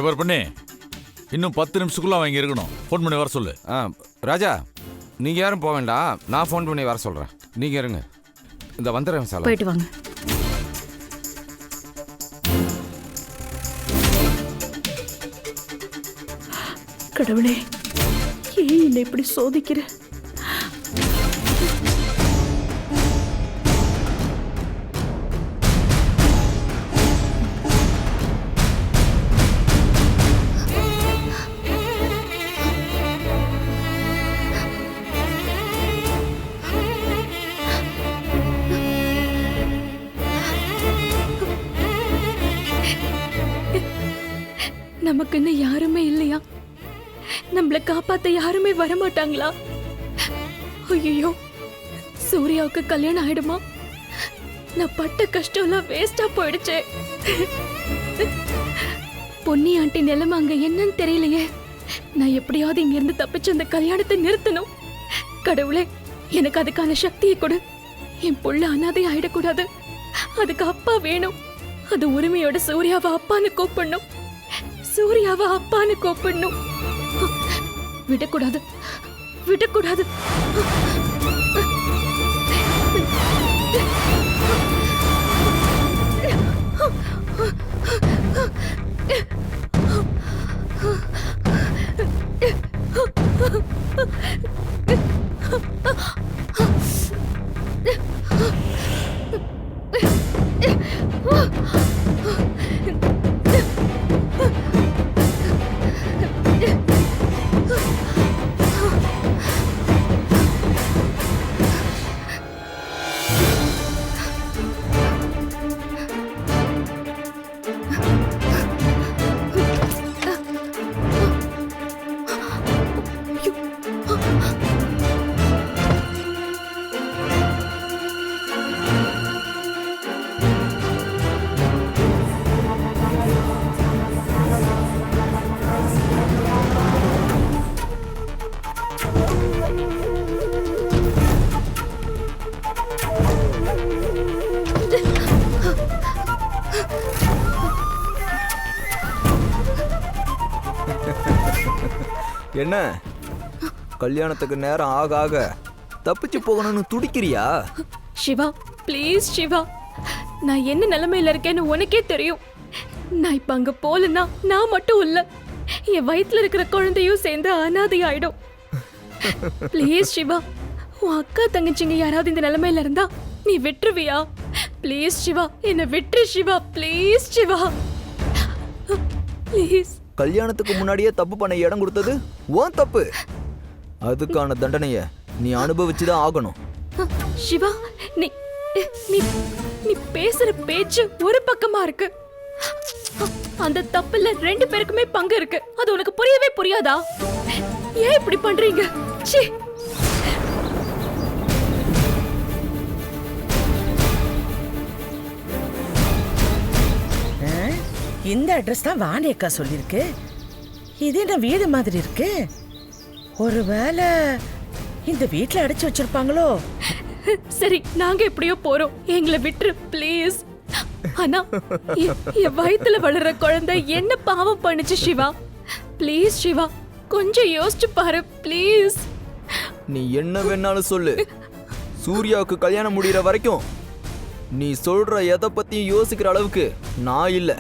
பாரு பண்ணி, இன்னும் 10 நிமிஷத்துக்குள்ள அவங்க இருக்கணும். ஃபோன் பண்ணி வர சொல்லு. ராஜா, நீங்கள் யாரும் போக வேண்டாம், நான் ஃபோன் பண்ணி வர சொல்கிறேன். நீங்கள் இருங்க, இந்த வந்துடுறேன் சார். போயிட்டு வாங்க. கடவுளே, ஏன் என்னை இப்படி சோதிக்கிற? நமக்குன்னு யாருமே இல்லையா? நம்மளை காப்பாத்த யாருமே வரமாட்டாங்களா? ஐயோ, சூர்யாவுக்கு கல்யாணம் ஆயிடுமா? நான் பட்ட கஷ்டம் எல்லாம் வேஸ்டா போயிடுச்சே. பொன்னி ஆண்டி நிலைமை அங்க என்னன்னு தெரியலையே. நான் எப்படியாவது இங்க இருந்து தப்பிச்சு அந்த கல்யாணத்தை நிறுத்தணும். கடவுளே, எனக்கு அதுக்கான சக்தியை கொடு. என் புள்ள அனாதை ஆயிடக்கூடாது. அதுக்கு அப்பா வேணும். அது உரிமையோட சூர்யாவை அப்பான்னு கூப்பிடணும். சூர்யாவை அப்பான்னு கூப்பிடணும். விடக்கூடாது, விடக்கூடாது. என்ன கல்யாணத்துக்கு நேரம் ஆக ஆக தப்பிச்சு போகணும்னு துடிக்கிறியா? சிவா, ப்ளீஸ் சிவா, நான் என்ன நிலைமையில இருக்கேன்னு உனக்கே தெரியும். நான் இப்ப அங்க போலன்னா நான் மட்டும் இல்ல, என் வயித்துல இருக்கிற குழந்தையும் சேர்ந்து அனாதை ஆயிடும். ப்ளீஸ் சிவா, உன் அக்கா தங்கச்சிங்க யாராவது இந்த நிலைமையில இருந்தா நீ விட்டுருவியா? ப்ளீஸ் சிவா, என்ன விட்டுரு சிவா, ப்ளீஸ் சிவா, ப்ளீஸ். கல்யாணத்துக்கு முன்னாடியே தப்பு பண்ண இடம் கொடுத்தது உன் தப்பு. அதுக்கான தண்டனைய நீ அனுபவிச்சுதான் ஆகணும். சிவா, நீ நீ நீ பேசுற பேச்சு ஒரு பக்கமா இருக்கு. அந்த தப்புல 2 பேருக்குமே பங்கு இருக்கு. அது உனக்கு புரியவே புரியாதா? ஏன் இப்படி பண்றீங்க? ச்சீ. இந்த அட்ரஸ் தான் வாணி அக்கா சொல்லிருக்கு. இது என்ன வீடு மாதிரி இருக்கு? ஒருவேளை இந்த வீட்ல அடைச்சு வச்சிருப்பாங்களோ? சரி, நாங்க எப்படியோ போறோம், எங்களை விட்டுரு ப்ளீஸ். ஆனா என் வயித்துல வளர்ற குழந்தை என்ன பாவம் பண்ணுச்சு சிவா? ப்ளீஸ் சிவா, கொஞ்சம் யோசிச்சு பாரு ப்ளீஸ். நீ என்ன வேணாலும் சொல்லு, சூர்யாவுக்கு கல்யாணம் முடிகிற வரைக்கும் நீ சொல்ற எதை பத்தியும் யோசிக்கிற அளவுக்கு நான் இல்ல.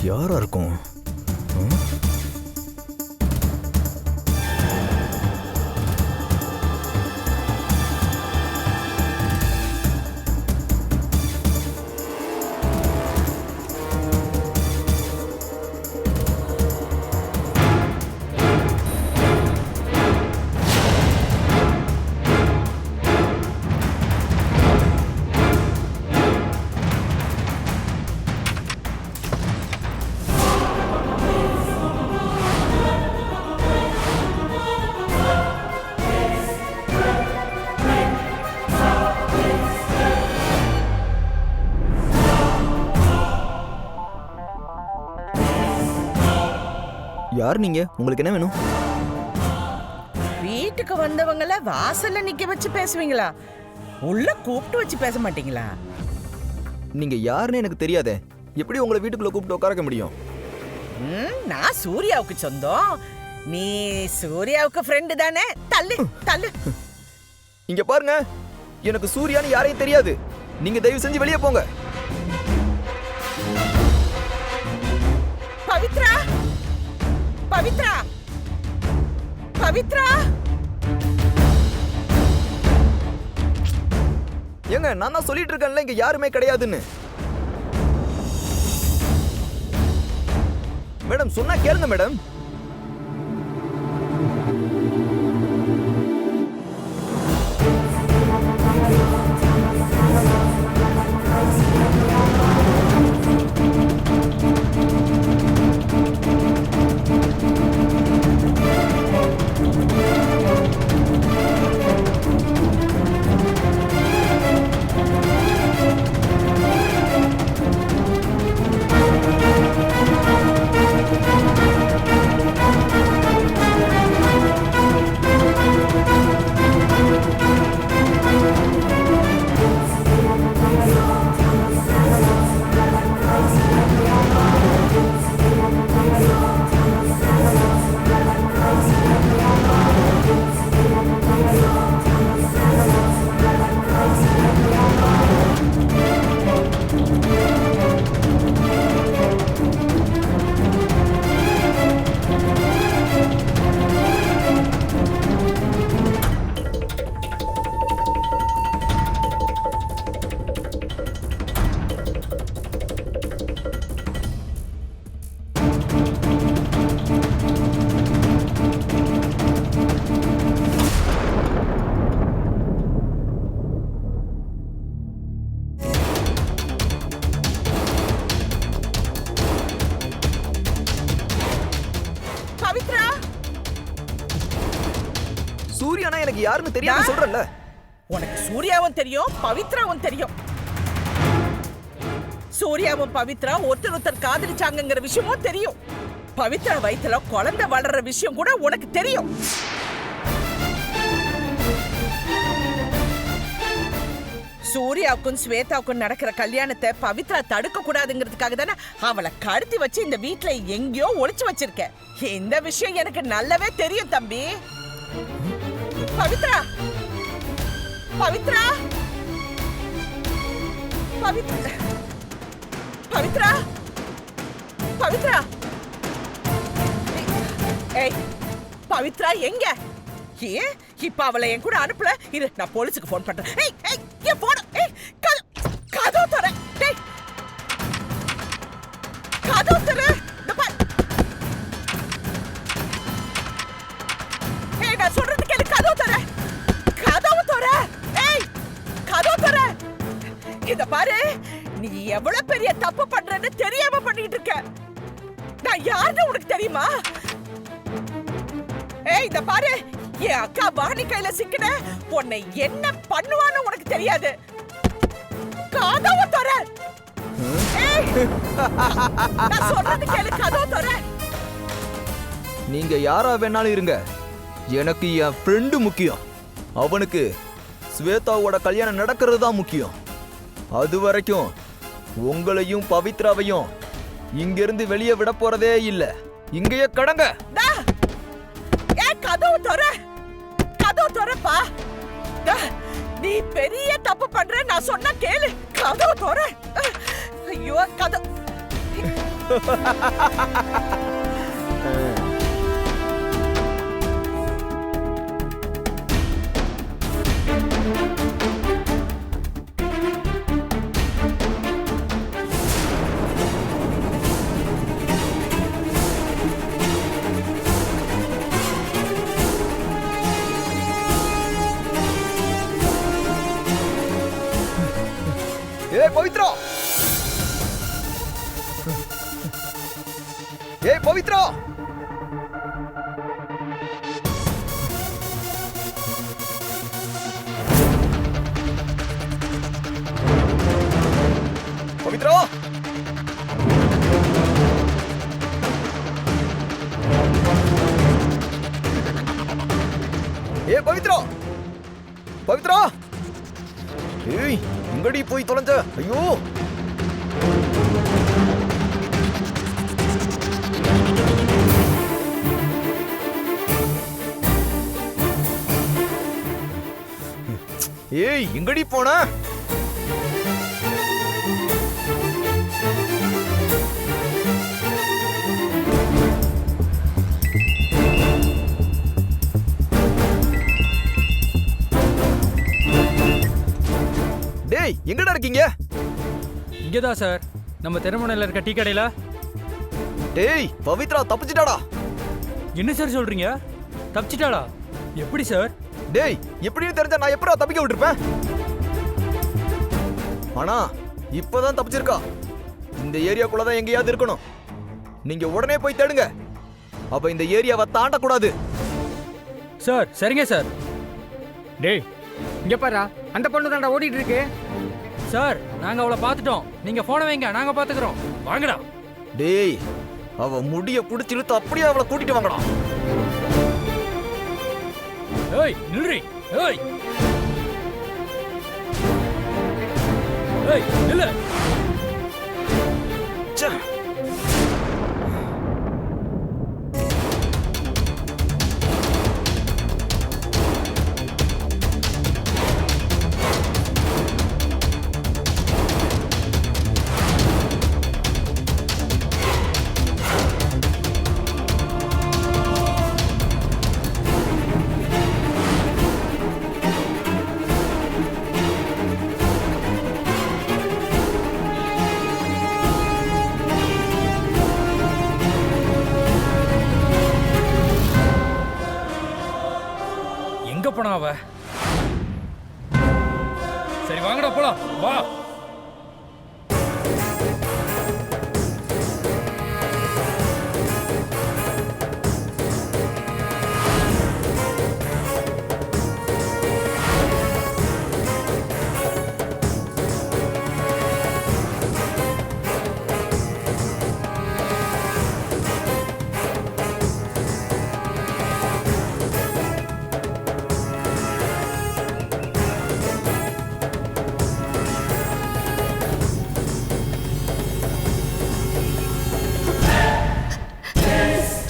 யாரா இருக்கும்? யார் நீங்க? உங்களுக்கு என்ன வேணும்? வீட்டுக்கு வந்தவங்கள வாசல்ல நிக்க வச்சு பேசுவீங்களா? உள்ள கூப்பிட்டு வச்சு பேச மாட்டீங்களா? நீங்க யாருன்னு எனக்கு தெரியாதே. எப்படி உங்களை வீட்டுக்குள்ள கூப்பிட்டு உட்கார வைக்க முடியும்? நான் சூர்யாவுக்கு சொந்தம். நீ சூர்யாவுக்கு ஃப்ரெண்டு தானே? தள்ளு தள்ளு. இங்க பாருங்க, எனக்கு சூர்யான்னு யாரையும் தெரியாது. நீங்க தயவு செஞ்சு வெளியே போங்க. பவித்ரா, பவித்ரா, பவித்ரா. ஏங்க, நான் தான் சொல்லிட்டு இருக்கேன்ல இங்க யாருமே கிடையாதுன்னு. மேடம் சொன்னா கேளுங்க மேடம். பவித்ரா, சூர்யானா எனக்கு யாருன்னு தெரியாது சொல்றேன்ல. உனக்கு சூர்யாவும் தெரியும், பவித்ராவும் தெரியும். சூர்யாவும் பவித்ரா ஒருத்தர் காதலிச்சாங்கங்கிற விஷயமும் தெரியும். பவித்ரா வயித்துல குழந்தை வளர்ற விஷயம் கூட உனக்கு தெரியும். சூர்யாவுக்கும் ஸ்வேதாவுக்கும் நடக்கிற கல்யாணத்தை பவித்ரா தடுக்க கூடாதுங்கிறதுக்காக தானே அவளை கடத்தி வச்சு இந்த வீட்டுல எங்கேயோ ஒளிச்சு வச்சிருக்க. இந்த விஷயம் எனக்கு நல்லாவே தெரியும் தம்பி. பவித்ரா, பவித்ரா, பவித்ரா, பவித்ரா, பவித்ரா. ஏய், பவித்ரா எங்க? ஏன் இப்ப அவளை என் கூட அனுப்பல? இரு, நான் போலீஸுக்கு போன் பண்றேன். ஏய் ஏய், என் போன். ஏய், கதவு தர. டேய், கதவு தர. ஏய், நான் சொல்றது கேளு. கதவு தர, கதவு தர. ஏய், கதவு தர. இத பாரு, நீ எவ்வளவு பெரிய தப்பு பண்றன்னு தெரியாம பண்ணிட்டு இருக்க. நான் யாருன்னு உனக்கு தெரியுமா? ஏய், இத பாரு, என் அக்கா வாணி கையில சிக்கின உன்னை என்ன பண்ணுவான்னு உனக்கு தெரியாது. கதவு தர. ஏய், நான் சொல்றது கேளு. கதவு தர. நீங்க யாரா வேணாலும் இருங்க, எனக்கு என் ஃப்ரெண்டு முக்கியம். அவனுக்கு ஸ்வேதாவோட கல்யாணம் நடக்கிறது தான் முக்கியம். அது வரைக்கும் உங்களையும் பவித்ராவையும் இங்கிருந்து வெளியே விட போறதே இல்ல. இங்கேயே கடங்க. கதவு தர, கதவு தரப்பா. நீ பெரிய தப்பு பண்ற, நான் சொன்னா கேளு. கதவு தர. ஐயோ, கதவு. ஏய் பவித்ரா, ஏய் பவித்ரா. பவித்ரா, பவித்ரா ஏய் எங்கடி போய் தொலைஞ்ச? ஐயோ ஏய் எங்கடி போன? டேய் எங்கடா இருக்கீங்க? இங்கதான் சார், நம்ம தெருமுனையில் இருக்க டீ கடையில. டேய் பவித்ரா தப்பிச்சிட்டாடா. என்ன சார் சொல்றீங்க? தப்பிச்சிட்டாளா? எப்படி சார்? டேய் எப்படின்னு தெரிஞ்சா நான் எப்படா தப்பிக்க விட்டுருப்பேன்? ஆனா இப்பதான் தப்பிச்சிருக்கா. இந்த ஏரியாக்குள்ள தான் எங்கேயாவது இருக்கணும். நீங்க உடனே போய் தேடுங்க. அப்ப இந்த ஏரியாவை தாண்டக்கூடாது. சார் சரிங்க சார். டேய் இங்க பாரு, அந்த பொண்ணு தான்டா ஓடிட்டு இருக்கு. சார் நாங்க அவளை பார்த்துட்டோம், நீங்க போனை வைங்க, நாங்க பாத்துக்கிறோம். வாங்கடா. டேய் அவ முடிய புடிச்சு இழுத்து அப்படியே அவளை கூட்டிட்டு வாங்கடா. ஏய் நில்றி. ஏய் ஏய் நில்லு. ச்சே. எங்க போனா அவ? சரி வாங்கடா போலாம். வா.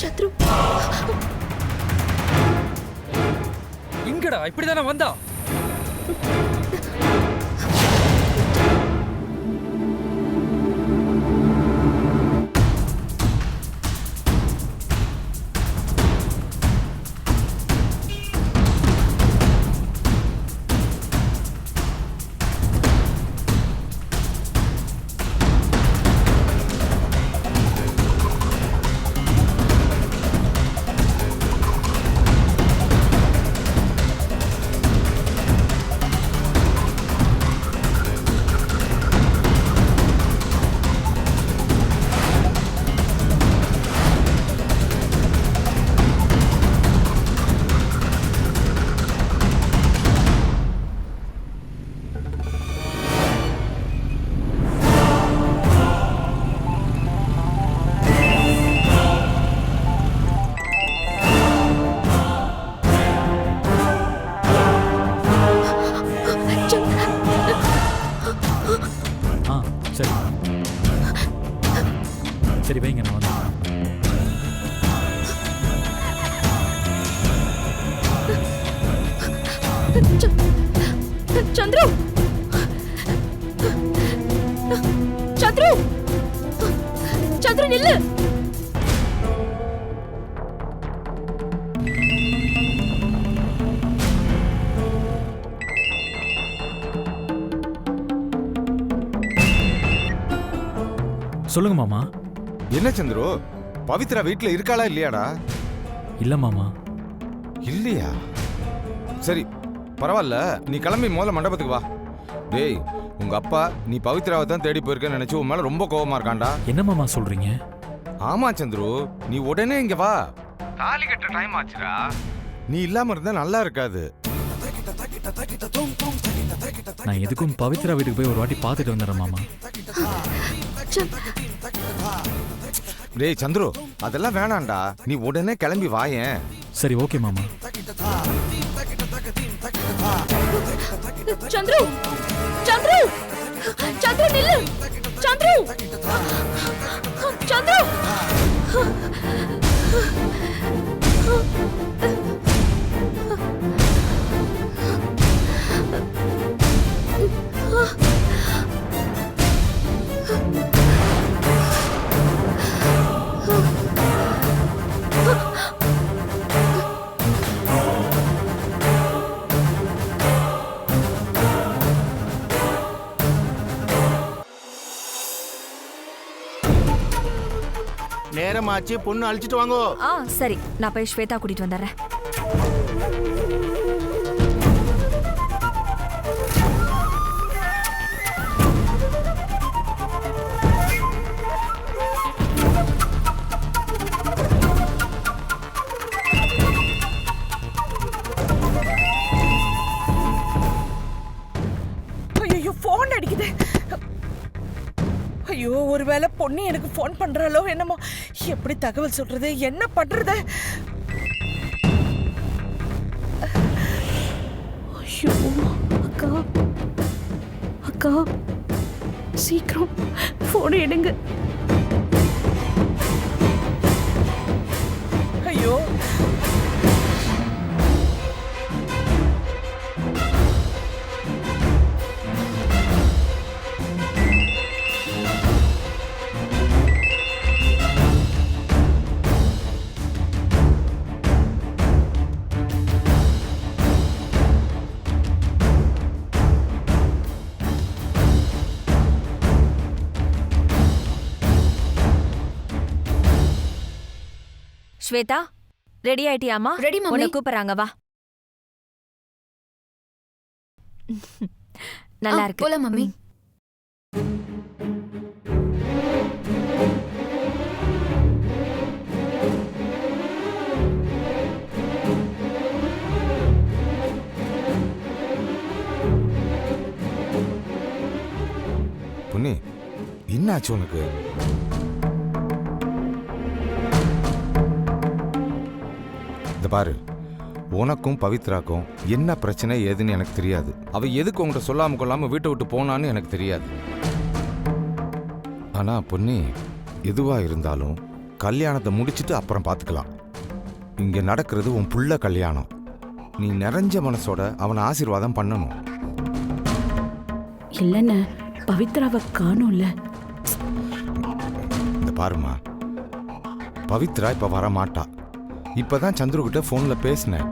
சத்ரு இங்கடா இப்படிதானே வந்தா? சரி சரி வைங்க, நான் வந்து சந்துரு சந்துரு சந்துரு நில்லு. சொல்லுங்க மாமா. என்ன சந்துரு, பவித்ரா வீட்ல இருக்காளா இல்லையாடா? இல்ல மாமா. இல்லையா? சரி பரவாயில்ல, நீ கிளம்பி முதல்ல மண்டபத்துக்கு வா. டேய் உங்க அப்பா நீ பவித்ராவை தான் தேடி போயிருக்கேன்னு நினைச்சு உன் மேல ரொம்ப கோவமா இருக்காண்டா. என்ன மாமா சொல்றீங்க? ஆமா சந்துரு, நீ உடனே இங்க வா. தாலி கட்ட டைம் ஆச்சுடா. நீ இல்லாம இருந்தா நல்லா இருக்காது. நான் எதுக்கும் பவித்ரா வீட்டுக்கு போய் ஒரு வாட்டி பார்த்துட்டு வந்துடுறேன் மாமா. டேய் சந்துரு, அதெல்லாம் வேணாம்டா, நீ உடனே கிளம்பி வாயேன். சரி ஓகே மாமா. சந்துரு சந்துரு சந்துரு நில்லு சந்துரு சந்துரு நேரமாச்சு, பொண்ணு அழிச்சிட்டு வாங்கோ. சரி, நான் போய் ஸ்வேதா கூட்டிட்டு வந்துடுறேன். ஐயோ போன் அடிக்குது. ஐயோ ஒருவேளை பொண்ணு எனக்கு போன் பண்றாளோ என்னமோ. எப்படி தகவல் சொல்றது, என்ன பண்றது? ஐயோ அக்கா அக்கா சீக்கிரம் போனை எடுங்க. ஐயோ ஸ்வேதா, ரெடி ஆயிட்டியாமா? Ready mummy. உன்னை கூப்பிடுறாங்க, வா. நல்லா இருக்கு. போலாம் மம்மி. பொன்னி, என்னாச்சு உனக்கு? இந்த பாரு, உனக்கும் பவித்ராக்கும் என்ன பிரச்சனை ஏதுன்னு எனக்கு தெரியாது. அவ எதுக்கு உங்கள்கிட்ட சொல்லாம கொள்ளாம வீட்டை விட்டு போனான்னு எனக்கு தெரியாது. ஆனா பொன்னி, எதுவா இருந்தாலும் கல்யாணத்தை முடிச்சிட்டு அப்புறம் பார்த்துக்கலாம். இங்க நடக்கிறது உன் புள்ள கல்யாணம். நீ நிறைஞ்ச மனசோட அவனை ஆசீர்வாதம் பண்ணணும். இல்லைன்னு பவித்ராவை காணும்ல. இந்த பாருமா, பவித்ரா இப்ப வர மாட்டா. இப்பதான் சந்துருகிட்ட போன்ல பேசினேன்.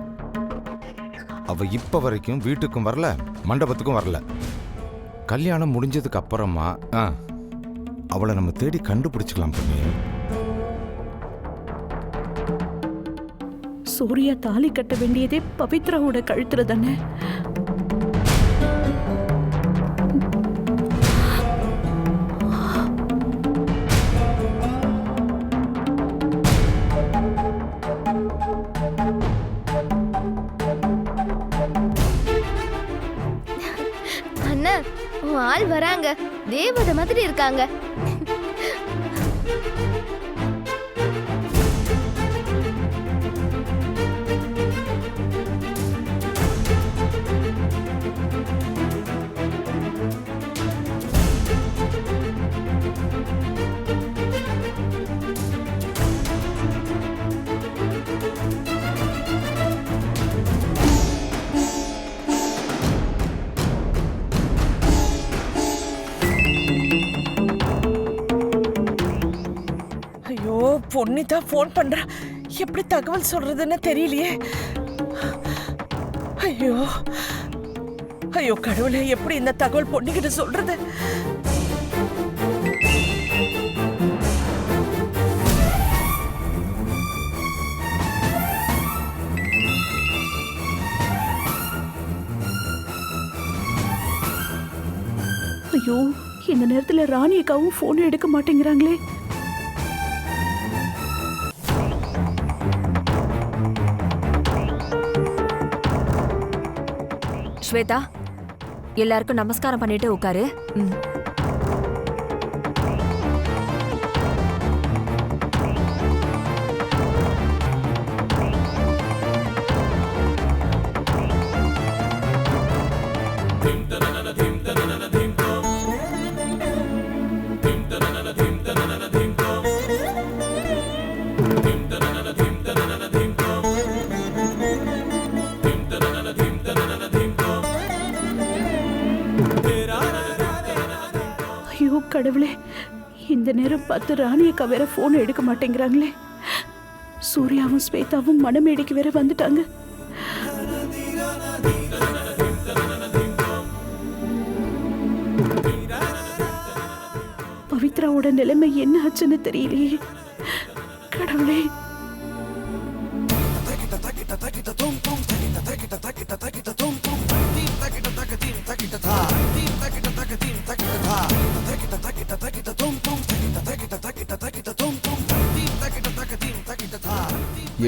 அவ இப்ப வரைக்கும் வீட்டுக்கும் வரல, மண்டபத்துக்கும் வரல. கல்யாணம் முடிஞ்சதுக்கு அப்புறமா அவளை நம்ம தேடி கண்டுபிடிச்சுக்கலாம் பொண்ணு. சூர்யா தாலி கட்ட வேண்டியதே பவித்ராவோட கழுத்துல தானே. அண்ணா, உன் ஆள் வராங்க. தேவதை மாதிரி இருக்காங்க. பொண்ணு தான் போன் பண்றா. எப்படி தகவல் சொல்றதுன்னு தெரியலையே. ஐயோ ஐயோ கடவுளே, எப்படி இந்த தகவல் பொண்ணுகிட்ட சொல்றது? ஐயோ, இந்த நேரத்துல ராணி அக்காவும் போன் எடுக்க மாட்டேங்கிறாங்களே. ஸ்வேதா, எல்லாருக்கும் நமஸ்காரம் பண்ணிட்டு உட்காரு. ஐயோ கடவுளே, இந்த நேரம் பார்த்து ராணி அக்கா வேற போன் எடுக்க மாட்டேங்கிறாங்களே. சூர்யாவும் ஸ்வேதாவும் மணமேடைக்கு வேற வந்துட்டாங்க. பவித்ராவோட நிலைமை என்ன ஆச்சுன்னு தெரியலையே. கடவுளே,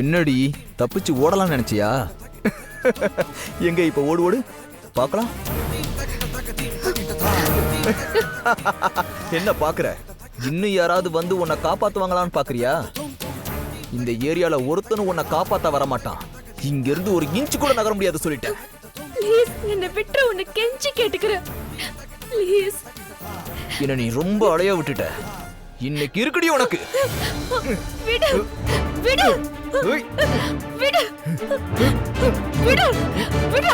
என்னடி தப்பிச்சு ஓடலாம் நினைச்சியா? எங்க இப்ப ஓடு ஓடு பார்க்கலாம். என்ன பாக்குற? இன்னும் யாராவது வந்து உன்னை காப்பாத்துவாங்களான்னு பாக்குறியா? இந்த ஏரியால ஒருத்தனும் உன்னை காப்பாத்த வர மாட்டான். இங்க இருந்து ஒரு இன்ச் கூட நகர முடியாது சொல்லிட்டேன். ப்ளீஸ் என்ன விட்டு உன்னை கெஞ்சி கேட்டுக்கிறேன். ப்ளீஸ். என்ன நீ ரொம்ப அலைய விட்டுட்ட. இன்னைக்கு இருக்குடி உனக்கு. விடு விடு விடு விடு விடு